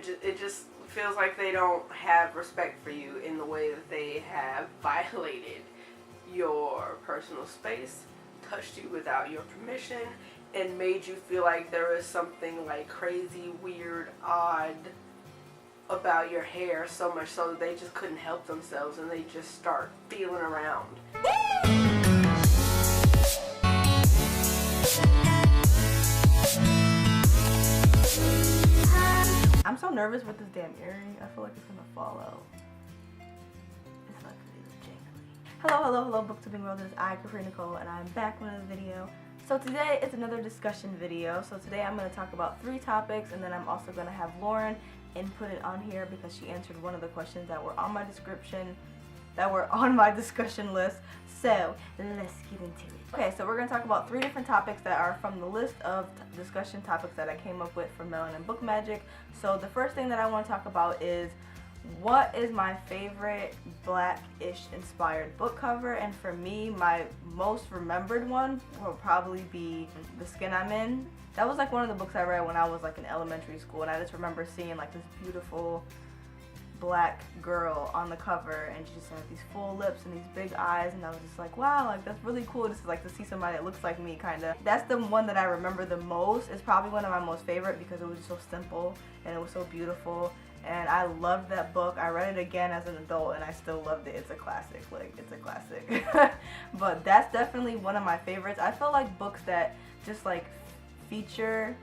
it just feels like they don't have respect for you in the way that they have violated your personal space, touched you without your permission, and made you feel like there is something like crazy, weird, odd about your hair, so much so that they just couldn't help themselves and they just start feeling around. I'm so nervous with this damn earring. I feel like it's gonna fall out. It's like it's jangly. Hello, booktubing world. This is I, Capri Nicole, and I'm back with another video. So today it's another discussion video. So today I'm gonna talk about 3 topics, and then I'm also gonna have Lauren input it on here because she answered one of the questions that were on my discussion list. So let's get into it. Okay, so we're going to talk about 3 different topics that are from the list of discussion topics that I came up with from Melanin Book Magic. So the first thing that I want to talk about is what is my favorite Black-ish inspired book cover, and for me, my most remembered one will probably be The Skin I'm In. That was like one of the books I read when I was like in elementary school, and I just remember seeing like this beautiful black girl on the cover, and she just had these full lips and these big eyes, and I was just like, wow, like that's really cool just like to see somebody that looks like me, kind of. That's the one that I remember the most. It's probably one of my most favorite because it was just so simple and it was so beautiful, and I loved that book. I read it again as an adult and I still loved it. It's a classic, like it's a classic. But that's definitely one of my favorites. I feel like books that just like feature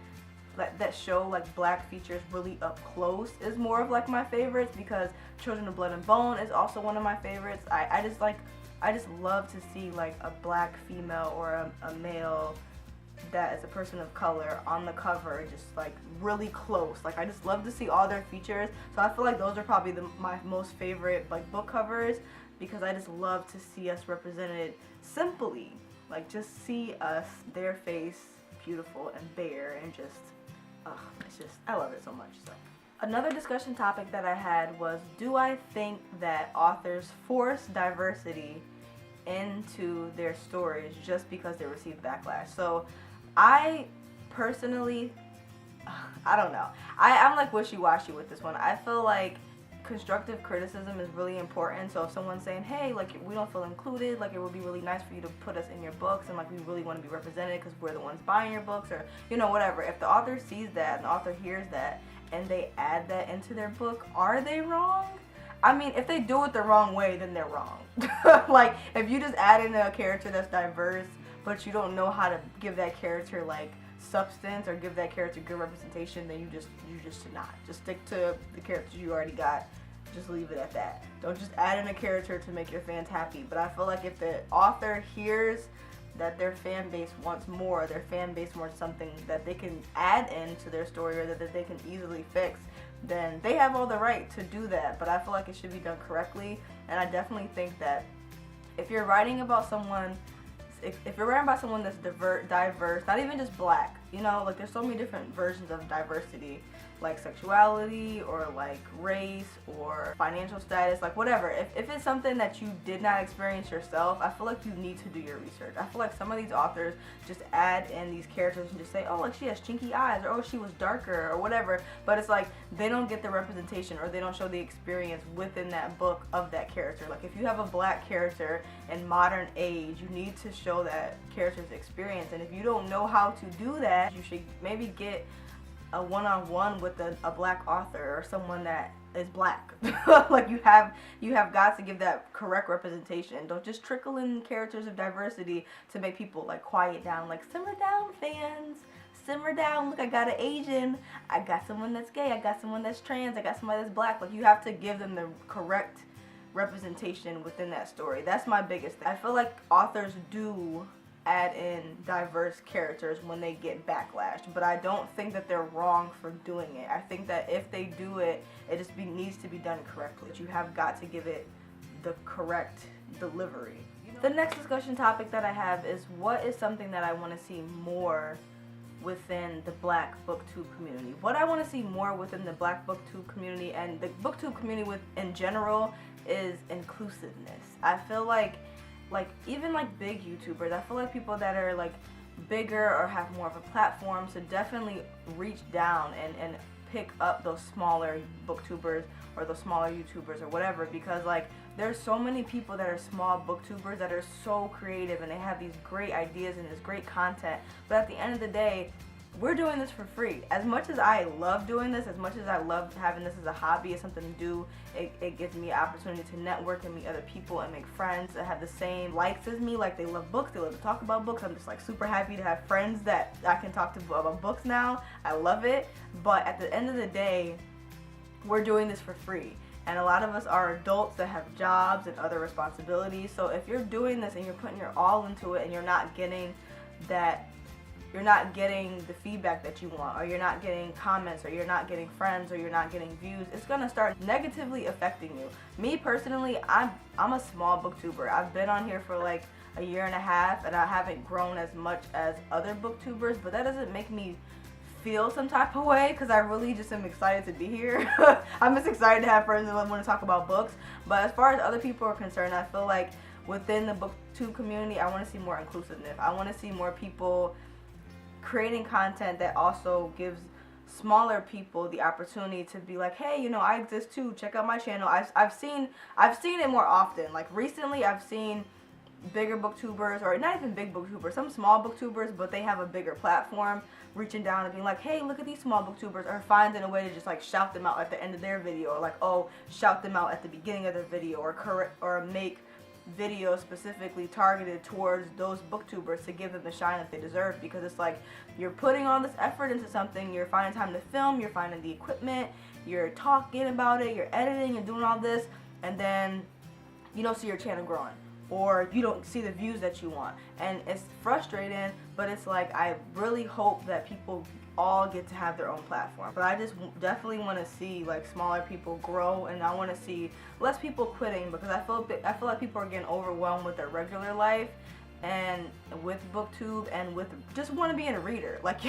that show like black features really up close is more of like my favorites, because Children of Blood and Bone is also one of my favorites. I just love to see like a black female or a male that is a person of color on the cover, just like really close. Like I just love to see all their features. So I feel like those are probably my most favorite like book covers, because I just love to see us represented simply. Like just see us, their face, beautiful and bare, and just it's just, I love it so much. So another discussion topic that I had was, do I think that authors force diversity into their stories just because they receive backlash? So I personally, I don't know. I'm like wishy-washy with this one. I feel like constructive criticism is really important. So if someone's saying, hey, like we don't feel included, like it would be really nice for you to put us in your books, and like we really want to be represented because we're the ones buying your books, or you know, whatever. If the author sees that and the author hears that and they add that into their book, are they wrong? I mean, if they do it the wrong way, then they're wrong. Like if you just add in a character that's diverse but you don't know how to give that character like substance or give that character good representation, then you just should not. Just stick to the characters you already got. Just leave it at that. Don't just add in a character to make your fans happy. But I feel like if the author hears that their fan base wants more, their fan base wants something that they can add into their story or that they can easily fix, then they have all the right to do that. But I feel like it should be done correctly, and I definitely think that if you're writing about someone that's diverse, not even just black, you know, like there's so many different versions of diversity, like sexuality or like race or financial status, like whatever. If it's something that you did not experience yourself, I feel like you need to do your research. I feel like some of these authors just add in these characters and just say, oh, like she has chinky eyes, or oh, she was darker, or whatever, but it's like they don't get the representation or they don't show the experience within that book of that character. Like if you have a black character in modern age, you need to show that character's experience, and if you don't know how to do that, you should maybe get a one-on-one with a black author or someone that is black. Like you have got to give that correct representation. Don't just trickle in characters of diversity to make people like quiet down. Like simmer down, fans, simmer down. Look, I got an Asian, I got someone that's gay, I got someone that's trans, I got somebody that's black. Like you have to give them the correct representation within that story. That's my biggest thing. I feel like authors do add in diverse characters when they get backlash, but I don't think that they're wrong for doing it. I think that if they do it, it just needs to be done correctly. You have got to give it the correct delivery. The next discussion topic that I have is, what is something that I want to see more within the Black BookTube community? What I want to see more within the Black BookTube community and the BookTube community in general is inclusiveness. I feel like even like big YouTubers, I feel like people that are like bigger or have more of a platform should definitely reach down and pick up those smaller booktubers or those smaller YouTubers or whatever, because like there's so many people that are small booktubers that are so creative and they have these great ideas and this great content, but at the end of the day, we're doing this for free. As much as I love doing this, as much as I love having this as a hobby, as something to do, it gives me an opportunity to network and meet other people and make friends that have the same likes as me. Like, they love books, they love to talk about books. I'm just like super happy to have friends that I can talk to about books now. I love it. But at the end of the day, we're doing this for free. And a lot of us are adults that have jobs and other responsibilities. So if you're doing this and you're putting your all into it and you're not getting the feedback that you want, or you're not getting comments, or you're not getting friends, or you're not getting views, it's gonna start negatively affecting you. Me personally, I'm a small booktuber. I've been on here for like a year and a half, and I haven't grown as much as other booktubers, but that doesn't make me feel some type of way, because I really just am excited to be here. I'm just excited to have friends that want to talk about books. But as far as other people are concerned, I feel like within the booktube community, I want to see more inclusiveness. I want to see more people creating content that also gives smaller people the opportunity to be like, hey, you know, I exist too, check out my channel. I've seen it more often. Like recently I've seen bigger booktubers, or not even big booktubers, some small booktubers, but they have a bigger platform, reaching down and being like, hey, look at these small booktubers, or finding a way to just like shout them out at the end of their video, or like, oh, shout them out at the beginning of their video, or make videos specifically targeted towards those booktubers to give them the shine that they deserve. Because it's like, you're putting all this effort into something, you're finding time to film, you're finding the equipment, you're talking about it, you're editing, you're doing all this, and then you don't see your channel growing, or you don't see the views that you want, and it's frustrating. But it's like, I really hope that people all get to have their own platform. But I just definitely want to see like smaller people grow, and I want to see less people quitting, because I feel like people are getting overwhelmed with their regular life and with booktube and with just want to be a reader. Like,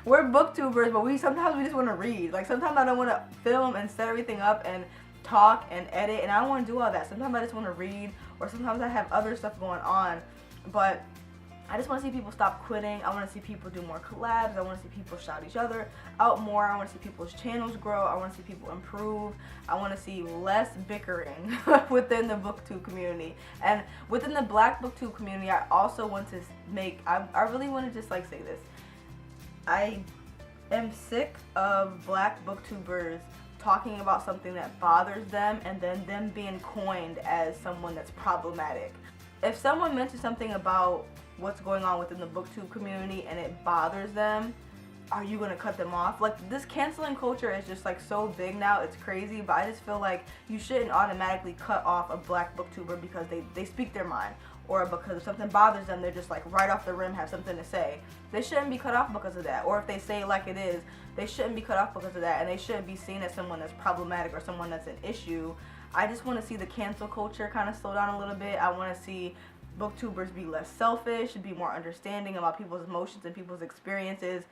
we're booktubers, but sometimes we just want to read. Like, sometimes I don't want to film and set everything up and talk and edit, and I don't want to do all that. Sometimes I just want to read, or sometimes I have other stuff going on. But I just want to see people stop quitting. I want to see people do more collabs. I want to see people shout each other out more. I want to see people's channels grow. I want to see people improve. I want to see less bickering within the booktube community. And within the Black booktube community, I also want to I really want to just like say this. I am sick of Black booktubers talking about something that bothers them, and then them being coined as someone that's problematic. If someone mentions something about what's going on within the booktube community and it bothers them, are you gonna cut them off? Like, this canceling culture is just like so big now, it's crazy. But I just feel like you shouldn't automatically cut off a Black booktuber because they speak their mind, or because if something bothers them, they're just like right off the rim have something to say. They shouldn't be cut off because of that. Or if they say it like it is, they shouldn't be cut off because of that, and they shouldn't be seen as someone that's problematic or someone that's an issue. I just want to see the cancel culture kind of slow down a little bit. I want to see booktubers be less selfish, be more understanding about people's emotions and people's experiences,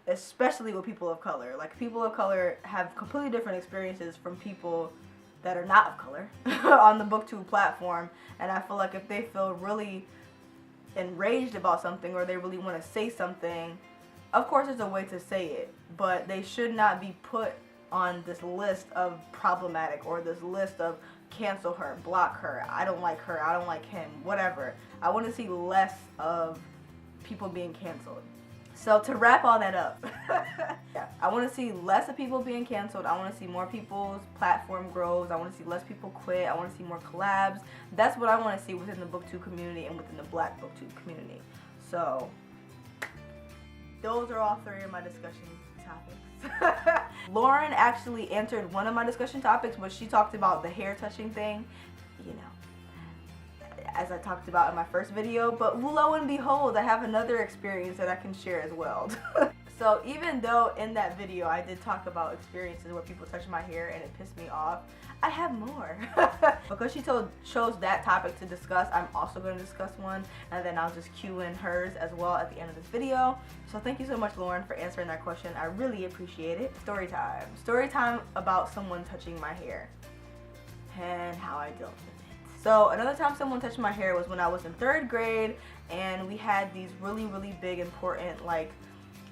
especially with people of color. Like, people of color have completely different experiences from people that are not of color on the booktube platform. And I feel like if they feel really enraged about something, or they really want to say something, of course there's a way to say it, but they should not be put on this list of problematic, or this list of cancel her, block her, I don't like her, I don't like him, whatever. I want to see less of people being canceled. So to wrap all that up, yeah, I want to see less of people being canceled. I want to see more people's platform grows. I want to see less people quit. I want to see more collabs. That's what I want to see within the booktube community and within the Black booktube community. So those are all three of my discussion topics. Lauren actually answered one of my discussion topics, but she talked about the hair touching thing, you know, as I talked about in my first video. But lo and behold, I have another experience that I can share as well. So even though in that video I did talk about experiences where people touch my hair and it pissed me off, I have more. Because she chose that topic to discuss, I'm also going to discuss one, and then I'll just cue in hers as well at the end of this video. So thank you so much, Lauren, for answering that question. I really appreciate it. Story time. Story time about someone touching my hair and how I dealt with it. So another time someone touched my hair was when I was in 3rd grade, and we had these really, really big, important, like,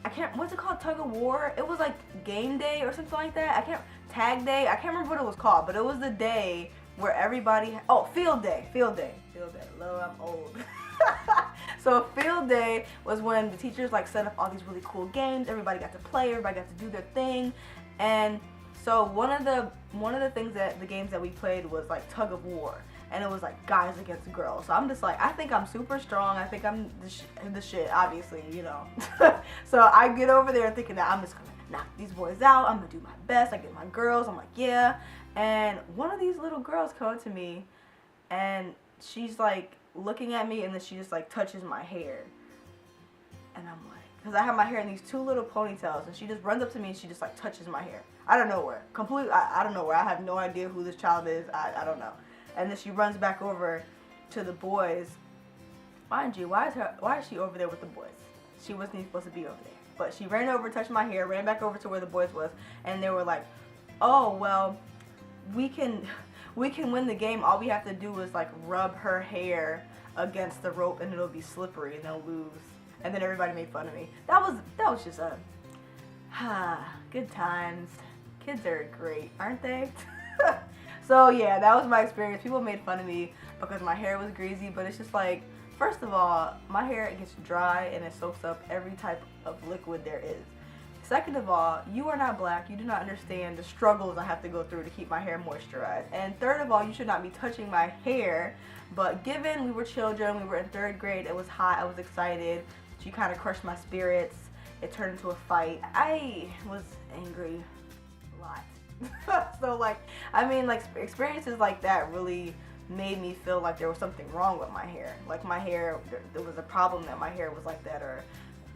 I can't, what's it called, tug of war? It was like game day or something like that. Tag day. I can't remember what it was called, but it was the day where everybody, field day. Lord, I'm old. So field day was when the teachers like set up all these really cool games. Everybody got to play, everybody got to do their thing. And so one of the things that the games that we played was like tug of war. And it was like guys against girls. So I'm just like, I think I'm super strong. I think I'm the shit, obviously, you know. So I get over there thinking that I'm just gonna knock these boys out. I'm gonna do my best. I get my girls. I'm like, yeah. And one of these little girls come to me, and she's like looking at me, and then she just like touches my hair. And I'm like, because I have my hair in these two little ponytails, and she just runs up to me and she just like touches my hair. I don't know where. I don't know where. I have no idea who this child is. I don't know. And then she runs back over to the boys. Mind you, why is she over there with the boys? She wasn't even supposed to be over there. But she ran over, touched my hair, ran back over to where the boys was, and they were like, oh, well, we can win the game. All we have to do is like rub her hair against the rope and it'll be slippery and they'll lose. And then everybody made fun of me. That was just good times. Kids are great, aren't they? So yeah, that was my experience. People made fun of me because my hair was greasy, but it's just like, first of all, my hair gets dry and it soaks up every type of liquid there is. Second of all, you are not black. You do not understand the struggles I have to go through to keep my hair moisturized. And third of all, you should not be touching my hair. But given we were children, we were in 3rd grade, it was hot, I was excited. She kind of crushed my spirits. It turned into a fight. I was angry a lot. So like, I mean, like experiences like that really made me feel like there was something wrong with my hair. Like my hair, there was a problem that my hair was like that, or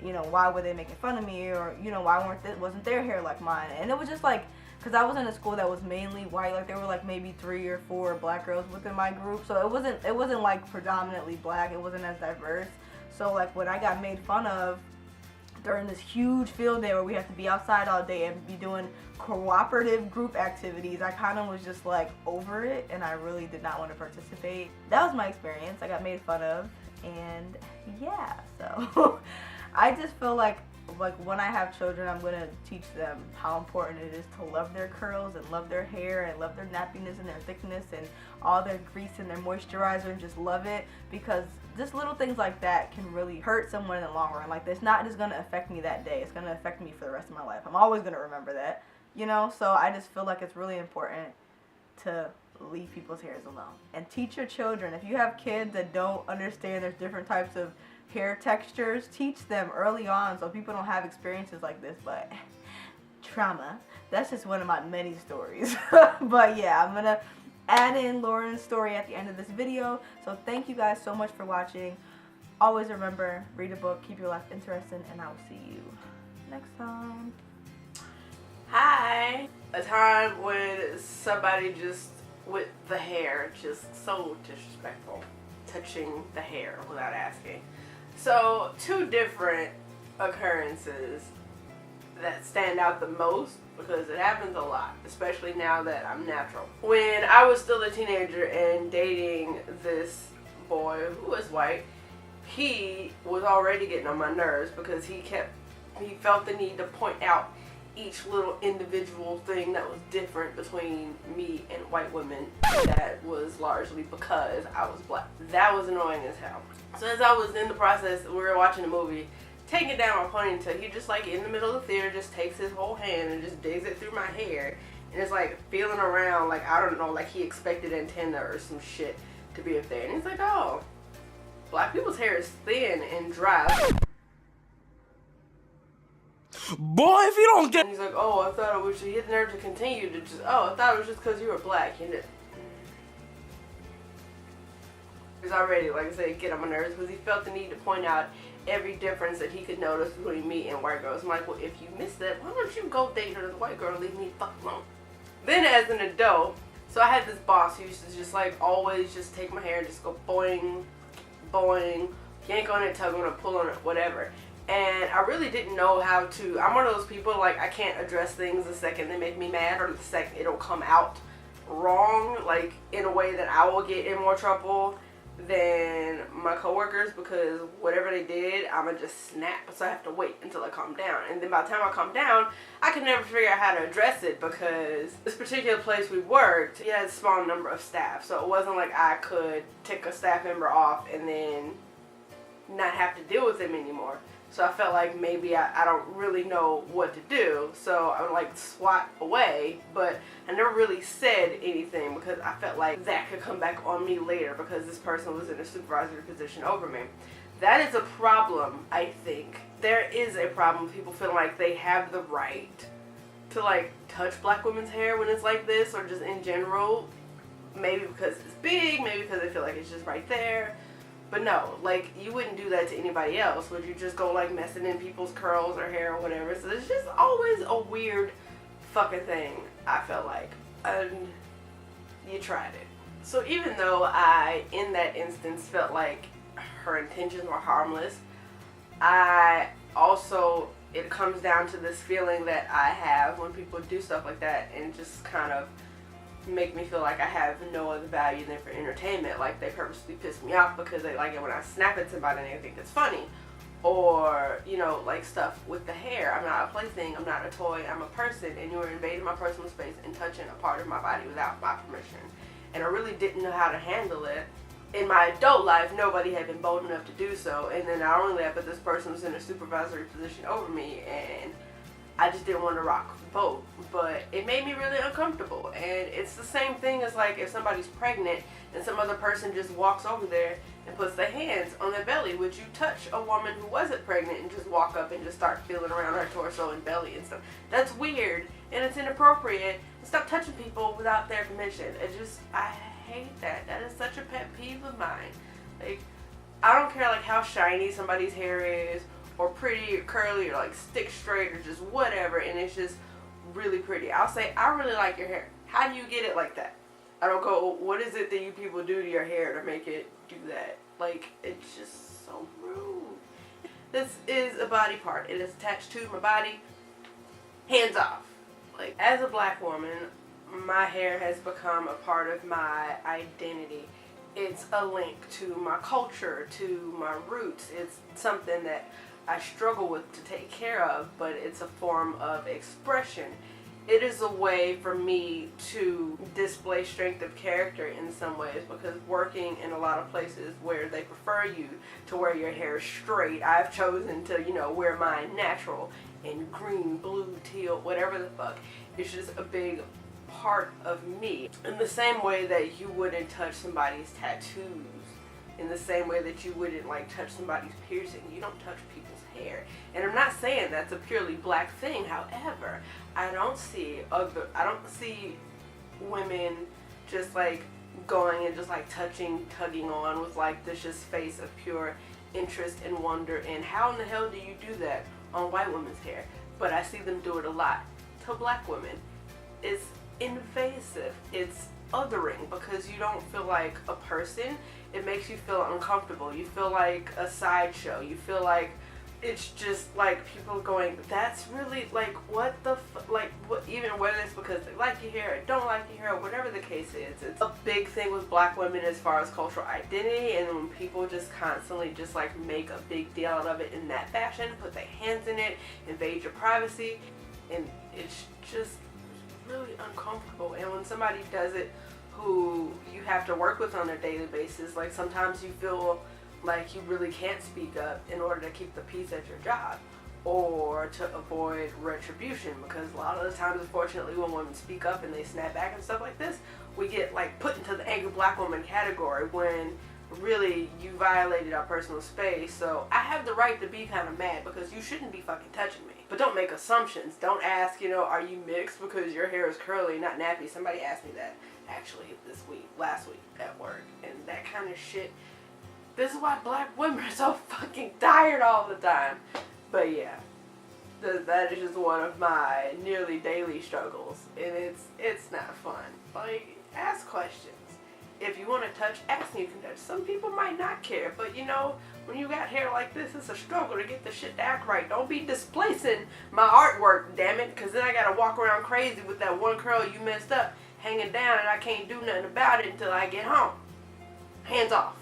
you know, why were they making fun of me, or you know, why wasn't their hair like mine? And it was just like, because I was in a school that was mainly white, like there were like maybe 3 or 4 black girls within my group, so it wasn't like predominantly black, it wasn't as diverse. So like when I got made fun of during this huge field day where we have to be outside all day and be doing cooperative group activities, I kind of was just like over it, and I really did not want to participate. That was my experience. I got made fun of, and yeah, so I just feel like when I have children, I'm going to teach them how important it is to love their curls and love their hair and love their nappiness and their thickness and all their grease and their moisturizer, and just love it, because just little things like that can really hurt someone in the long run. Like, it's not just going to affect me that day. It's going to affect me for the rest of my life. I'm always going to remember that, you know? So I just feel like it's really important to leave people's hairs alone. And teach your children. If you have kids that don't understand there's different types of hair textures, teach them early on so people don't have experiences like this. But trauma, that's just one of my many stories. But yeah, I'm gonna add in Lauren's story at the end of this video. So thank you guys so much for watching. Always remember, read a book, keep your life interesting, and I will see you next time. Hi. A time when somebody just with the hair, just so disrespectful, touching the hair without asking. So 2 different occurrences that stand out the most, because it happens a lot, especially now that I'm natural. When I was still a teenager and dating this boy who was white, he was already getting on my nerves because he felt the need to point out each little individual thing that was different between me and white women. That was largely because I was black. That was annoying as hell. So as I was in the process, we were watching a movie, taking down my ponytail, he just like in the middle of the theater just takes his whole hand and just digs it through my hair, and it's like feeling around, like I don't know, like he expected antenna or some shit to be up there. And he's like, oh, black people's hair is thin and dry. Boy, if you don't get... And he's like, oh, I thought it was, he had the nerve to continue to just, oh, I thought it was just because you were black. And he's already, like I said, get on my nerves because he felt the need to point out every difference that he could notice between me and white girls. I'm like, well, if you missed that, why don't you go date her, the white girl, and leave me fuck alone? Then as an adult, so I had this boss who used to just like always just take my hair and just go boing, boing, yank on it, tug on it, pull on it, whatever. And I really didn't know how to, I'm one of those people, like, I can't address things the second they make me mad, or the second it'll come out wrong, like, in a way that I will get in more trouble than my coworkers because whatever they did, I'ma just snap. So I have to wait until I calm down. And then by the time I calm down, I can never figure out how to address it because this particular place we worked, it had a small number of staff. So it wasn't like I could take a staff member off and then not have to deal with them anymore. So I felt like maybe I don't really know what to do. So I would like swat away, but I never really said anything because I felt like that could come back on me later because this person was in a supervisory position over me. That is a problem, I think. There is a problem with people feeling like they have the right to like touch black women's hair when it's like this, or just in general. Maybe because it's big, maybe because they feel like it's just right there. But no, like, you wouldn't do that to anybody else. Would you just go, like, messing in people's curls or hair or whatever? So it's just always a weird fucking thing, I felt like. And you tried it. So even though I, in that instance, felt like her intentions were harmless, I also, it comes down to this feeling that I have when people do stuff like that and just kind of make me feel like I have no other value than for entertainment. Like, they purposely piss me off because they like it when I snap at somebody and they think it's funny. Or, you know, like stuff with the hair. I'm not a plaything, I'm not a toy, I'm a person, and you are invading my personal space and touching a part of my body without my permission. And I really didn't know how to handle it. In my adult life, nobody had been bold enough to do so. And then not only that, but this person was in a supervisory position over me, and I just didn't want to rock the boat. But it made me really uncomfortable. And it's the same thing as like if somebody's pregnant and some other person just walks over there and puts their hands on their belly. Would you touch a woman who wasn't pregnant and just walk up and just start feeling around her torso and belly and stuff? That's weird and it's inappropriate. Stop touching people without their permission. I hate that. That is such a pet peeve of mine. Like, I don't care like how shiny somebody's hair is, or pretty or curly or like stick straight or just whatever, and it's just really pretty. I'll say, I really like your hair. How do you get it like that? I don't go, what is it that you people do to your hair to make it do that? Like, it's just so rude. This is a body part. It is attached to my body. Hands off. Like, as a black woman, my hair has become a part of my identity. It's a link to my culture, to my roots. It's something that I struggle with to take care of, but it's a form of expression. It is a way for me to display strength of character in some ways, because working in a lot of places where they prefer you to wear your hair straight, I've chosen to, you know, wear mine natural in green, blue, teal, whatever the fuck. It's just a big part of me. In the same way that you wouldn't touch somebody's tattoos, in the same way that you wouldn't like touch somebody's piercing, you don't touch people's hair. And I'm not saying that's a purely black thing. However, I don't see women just like going and just like touching, tugging on with like this just face of pure interest and wonder. And how in the hell do you do that on white women's hair? But I see them do it a lot to black women. It's invasive. It's othering because you don't feel like a person. It makes you feel uncomfortable. You feel like a sideshow. You feel like it's just like people going, that's really like, what the like, what, even whether it's because they like your hair or don't like your hair or whatever the case is. It's a big thing with black women as far as cultural identity, and when people just constantly just like make a big deal out of it in that fashion, put their hands in it, invade your privacy, and it's just really uncomfortable. And when somebody does it who you have to work with on a daily basis, like sometimes you feel like you really can't speak up in order to keep the peace at your job or to avoid retribution, because a lot of the times, unfortunately, when women speak up and they snap back and stuff like this, we get like put into the angry black woman category when really you violated our personal space. So I have the right to be kind of mad because you shouldn't be fucking touching me. But don't make assumptions. Don't ask, you know, are you mixed because your hair is curly, not nappy? Somebody asked me that actually last week at work, and that kind of shit. This is why black women are so fucking tired all the time. But yeah, that is just one of my nearly daily struggles, and it's not fun. Like, ask questions. If you want to touch, ask and you can touch. Some people might not care, but you know, when you got hair like this, it's a struggle to get the shit to act right. Don't be displacing my artwork, damn it, because then I gotta walk around crazy with that one curl you messed up hanging down, and I can't do nothing about it until I get home. Hands off.